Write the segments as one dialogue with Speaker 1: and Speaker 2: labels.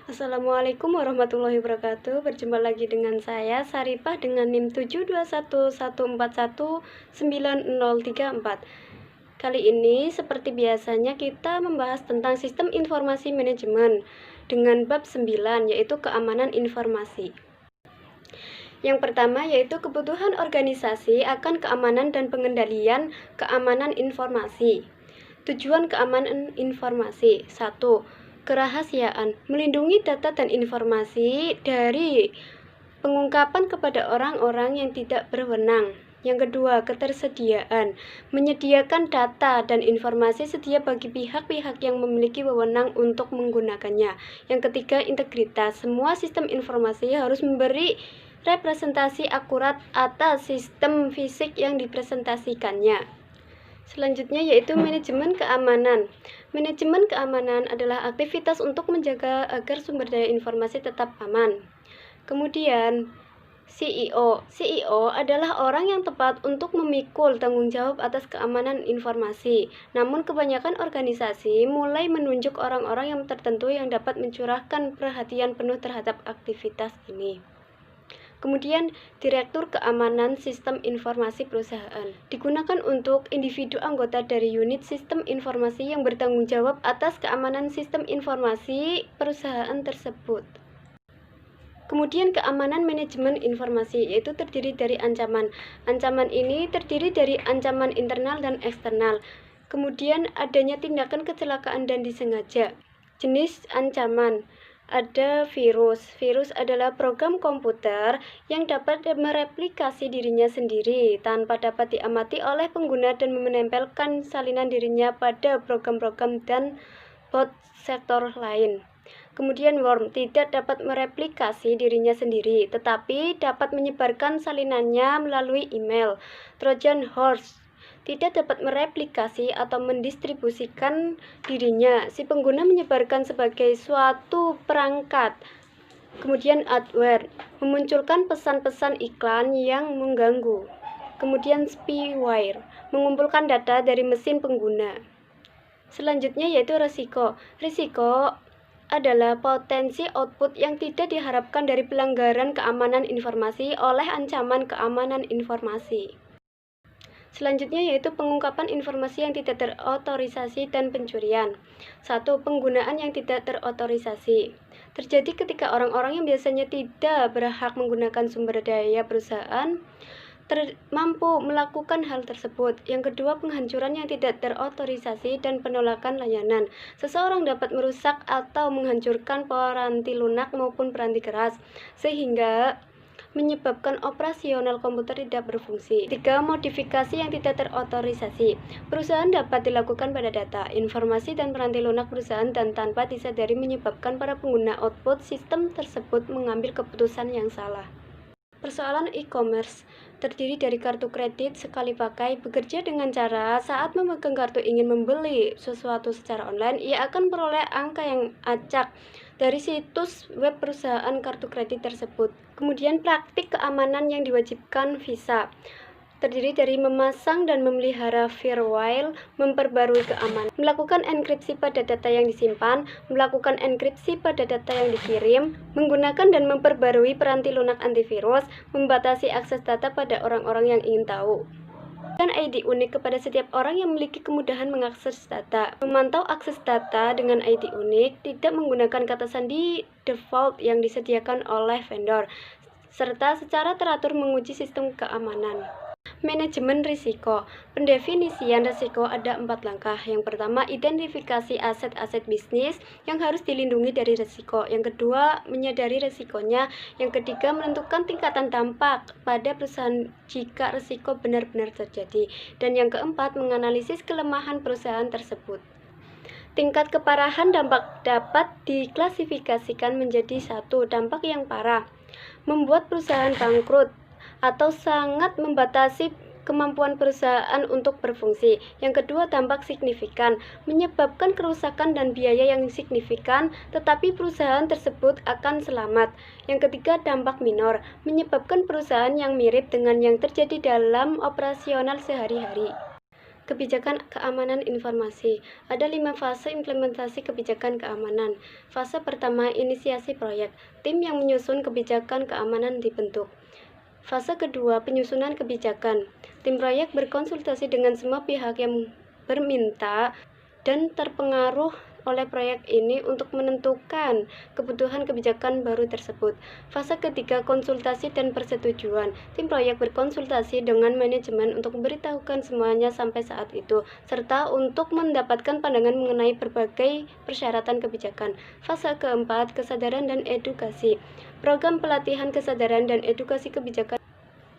Speaker 1: Assalamualaikum warahmatullahi wabarakatuh. Berjumpa lagi dengan saya Saripah dengan NIM 72114190034. Kali ini seperti biasanya kita membahas tentang sistem informasi manajemen dengan bab 9 yaitu keamanan informasi. Yang pertama yaitu kebutuhan organisasi akan keamanan dan pengendalian keamanan informasi. Tujuan keamanan informasi: 1. Kerahasiaan, melindungi data dan informasi dari pengungkapan kepada orang-orang yang tidak berwenang. Yang kedua, ketersediaan, menyediakan data dan informasi sedia bagi pihak-pihak yang memiliki wewenang untuk menggunakannya. Yang ketiga, integritas, semua sistem informasi harus memberi representasi akurat atas sistem fisik yang dipresentasikannya. Selanjutnya yaitu manajemen keamanan. Manajemen keamanan adalah aktivitas untuk menjaga agar sumber daya informasi tetap aman. Kemudian CEO. CEO adalah orang yang tepat untuk memikul tanggung jawab atas keamanan informasi. Namun kebanyakan organisasi mulai menunjuk orang-orang yang tertentu yang dapat mencurahkan perhatian penuh terhadap aktivitas ini. Kemudian, Direktur Keamanan Sistem Informasi Perusahaan digunakan untuk individu anggota dari unit sistem informasi yang bertanggung jawab atas keamanan sistem informasi perusahaan tersebut. Kemudian keamanan manajemen informasi yaitu terdiri dari ancaman. Ancaman ini terdiri dari ancaman internal dan eksternal. Kemudian adanya tindakan kecelakaan dan disengaja. Jenis ancaman: ada virus. Virus adalah program komputer yang dapat mereplikasi dirinya sendiri tanpa dapat diamati oleh pengguna dan menempelkan salinan dirinya pada program-program dan bot sektor lain. Kemudian worm tidak dapat mereplikasi dirinya sendiri, tetapi dapat menyebarkan salinannya melalui email. Trojan horse tidak dapat mereplikasi atau mendistribusikan dirinya. Si pengguna menyebarkan sebagai suatu perangkat. Kemudian adware memunculkan pesan-pesan iklan yang mengganggu. Kemudian spyware mengumpulkan data dari mesin pengguna. Selanjutnya yaitu risiko. Risiko adalah potensi output yang tidak diharapkan dari pelanggaran keamanan informasi oleh ancaman keamanan informasi. Selanjutnya yaitu pengungkapan informasi yang tidak terotorisasi dan pencurian. 1. Penggunaan yang tidak terotorisasi terjadi ketika orang-orang yang biasanya tidak berhak menggunakan sumber daya perusahaan mampu melakukan hal tersebut. Yang kedua, penghancuran yang tidak terotorisasi dan penolakan layanan. Seseorang dapat merusak atau menghancurkan peranti lunak maupun peranti keras, sehingga menyebabkan operasional komputer tidak berfungsi. 3. Modifikasi yang tidak terotorisasi. Perusahaan dapat dilakukan pada data, informasi, dan peranti lunak perusahaan dan tanpa disadari menyebabkan para pengguna output sistem tersebut mengambil keputusan yang salah. Persoalan e-commerce terdiri dari kartu kredit sekali pakai. Bekerja dengan cara saat memegang kartu ingin membeli sesuatu secara online, ia akan memperoleh angka yang acak dari situs web perusahaan kartu kredit tersebut. Kemudian praktik keamanan yang diwajibkan Visa terdiri dari memasang dan memelihara firewall, memperbarui keamanan, melakukan enkripsi pada data yang disimpan, melakukan enkripsi pada data yang dikirim, menggunakan dan memperbarui peranti lunak antivirus, membatasi akses data pada orang-orang yang ingin tahu. Dan ID unik kepada setiap orang yang memiliki kemudahan mengakses data. Memantau akses data dengan ID unik, tidak menggunakan kata sandi default yang disediakan oleh vendor, serta secara teratur menguji sistem keamanan. Manajemen risiko. Pendefinisian risiko ada 4 langkah. Yang pertama, identifikasi aset-aset bisnis yang harus dilindungi dari risiko. Yang kedua, menyadari risikonya. Yang ketiga, menentukan tingkatan dampak pada perusahaan jika risiko benar-benar terjadi. Dan yang keempat, menganalisis kelemahan perusahaan tersebut. Tingkat keparahan dampak dapat diklasifikasikan menjadi 1. Dampak yang parah, membuat perusahaan bangkrut atau sangat membatasi kemampuan perusahaan untuk berfungsi. Yang kedua, dampak signifikan, menyebabkan kerusakan dan biaya yang signifikan, tetapi perusahaan tersebut akan selamat. Yang ketiga, dampak minor, menyebabkan perusahaan yang mirip dengan yang terjadi dalam operasional sehari-hari. Kebijakan keamanan informasi. Ada 5 fase implementasi kebijakan keamanan. Fase pertama, inisiasi proyek. Tim yang menyusun kebijakan keamanan dibentuk. Fase kedua, penyusunan kebijakan. Tim proyek berkonsultasi dengan semua pihak yang berminta dan terpengaruh oleh proyek ini untuk menentukan kebutuhan kebijakan baru tersebut. Fase ketiga, konsultasi dan persetujuan. Tim proyek berkonsultasi dengan manajemen untuk memberitahukan semuanya sampai saat itu, serta untuk mendapatkan pandangan mengenai berbagai persyaratan kebijakan. Fase keempat, kesadaran dan edukasi. Program pelatihan kesadaran dan edukasi kebijakan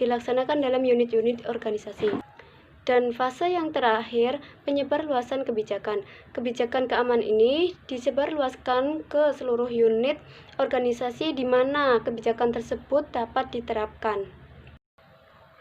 Speaker 1: dilaksanakan dalam unit-unit organisasi. Dan fase yang terakhir, penyebarluasan kebijakan. Kebijakan keamanan ini disebarluaskan ke seluruh unit organisasi di mana kebijakan tersebut dapat diterapkan.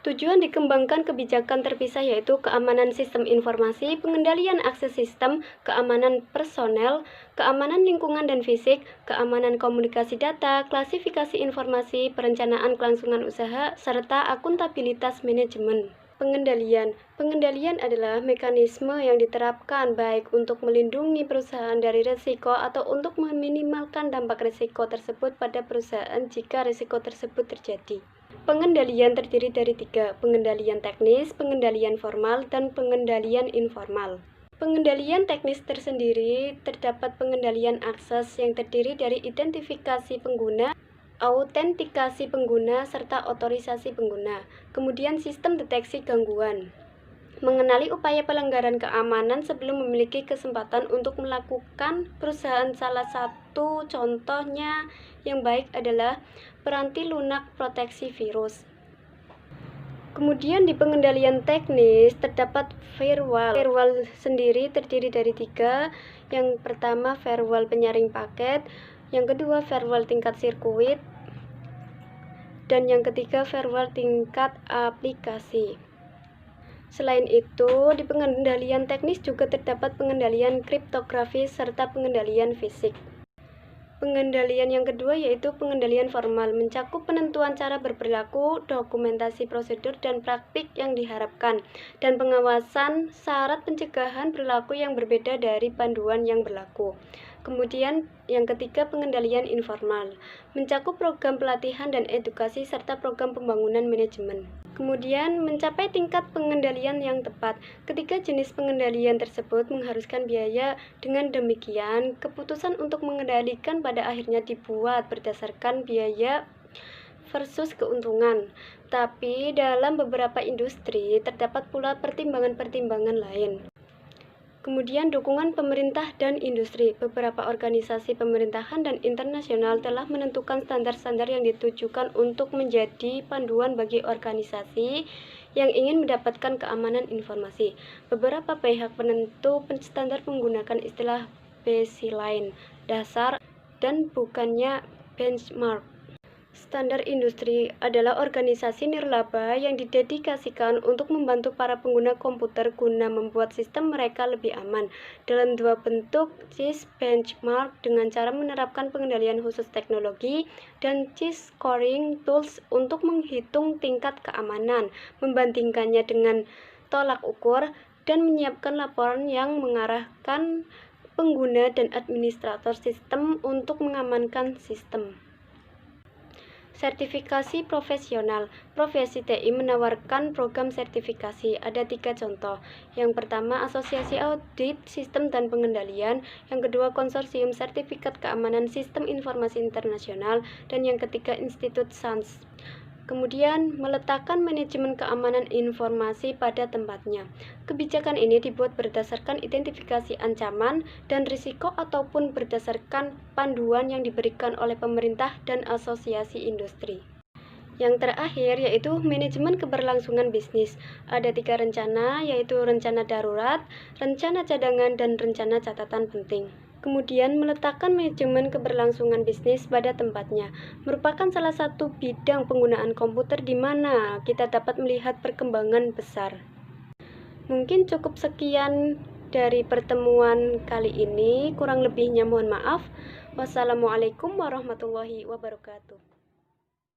Speaker 1: Tujuan dikembangkan kebijakan terpisah yaitu keamanan sistem informasi, pengendalian akses sistem, keamanan personel, keamanan lingkungan dan fisik, keamanan komunikasi data, klasifikasi informasi, perencanaan kelangsungan usaha, serta akuntabilitas manajemen. Pengendalian adalah mekanisme yang diterapkan baik untuk melindungi perusahaan dari risiko atau untuk meminimalkan dampak risiko tersebut pada perusahaan jika risiko tersebut terjadi. Pengendalian terdiri dari 3, pengendalian teknis, pengendalian formal, dan pengendalian informal. Pengendalian teknis tersendiri terdapat pengendalian akses yang terdiri dari identifikasi pengguna, autentikasi pengguna, serta otorisasi pengguna. Kemudian sistem deteksi gangguan. Mengenali upaya pelanggaran keamanan sebelum memiliki kesempatan untuk melakukan perusahaan. Salah satu contohnya yang baik adalah peranti lunak proteksi virus. Kemudian di pengendalian teknis terdapat firewall. Firewall sendiri terdiri dari 3. Yang pertama firewall penyaring paket, yang kedua firewall tingkat sirkuit, dan yang ketiga firewall tingkat aplikasi. Selain itu, di pengendalian teknis juga terdapat pengendalian kriptografi serta pengendalian fisik. Pengendalian yang kedua yaitu pengendalian formal, mencakup penentuan cara berperilaku, dokumentasi prosedur dan praktik yang diharapkan, dan pengawasan syarat pencegahan perilaku yang berbeda dari panduan yang berlaku. Kemudian yang ketiga pengendalian informal, mencakup program pelatihan dan edukasi serta program pembangunan manajemen. Kemudian mencapai tingkat pengendalian yang tepat. Ketiga jenis pengendalian tersebut mengharuskan biaya. Dengan demikian, keputusan untuk mengendalikan pada akhirnya dibuat berdasarkan biaya versus keuntungan. Tapi dalam beberapa industri terdapat pula pertimbangan-pertimbangan lain. Kemudian dukungan pemerintah dan industri. Beberapa organisasi pemerintahan dan internasional telah menentukan standar-standar yang ditujukan untuk menjadi panduan bagi organisasi yang ingin mendapatkan keamanan informasi. Beberapa pihak penentu standar menggunakan istilah baseline, dasar, dan bukannya benchmark. Standar industri adalah organisasi nirlaba yang didedikasikan untuk membantu para pengguna komputer guna membuat sistem mereka lebih aman. Dalam 2 bentuk, CIS benchmark dengan cara menerapkan pengendalian khusus teknologi, dan CIS scoring tools untuk menghitung tingkat keamanan, membandingkannya dengan tolak ukur, dan menyiapkan laporan yang mengarahkan pengguna dan administrator sistem untuk mengamankan sistem. Sertifikasi profesional. Profesi TI menawarkan program sertifikasi. Ada 3 contoh. Yang pertama, Asosiasi Audit Sistem dan Pengendalian. Yang kedua, Konsorsium Sertifikat Keamanan Sistem Informasi Internasional. Dan yang ketiga, Institut SANS. Kemudian, meletakkan manajemen keamanan informasi pada tempatnya. Kebijakan ini dibuat berdasarkan identifikasi ancaman dan risiko ataupun berdasarkan panduan yang diberikan oleh pemerintah dan asosiasi industri. Yang terakhir yaitu manajemen keberlangsungan bisnis. Ada 3 rencana, yaitu rencana darurat, rencana cadangan, dan rencana catatan penting. Kemudian meletakkan manajemen keberlangsungan bisnis pada tempatnya merupakan salah satu bidang penggunaan komputer di mana kita dapat melihat perkembangan besar. Mungkin cukup sekian dari pertemuan kali ini, kurang lebihnya mohon maaf. Wassalamualaikum warahmatullahi wabarakatuh.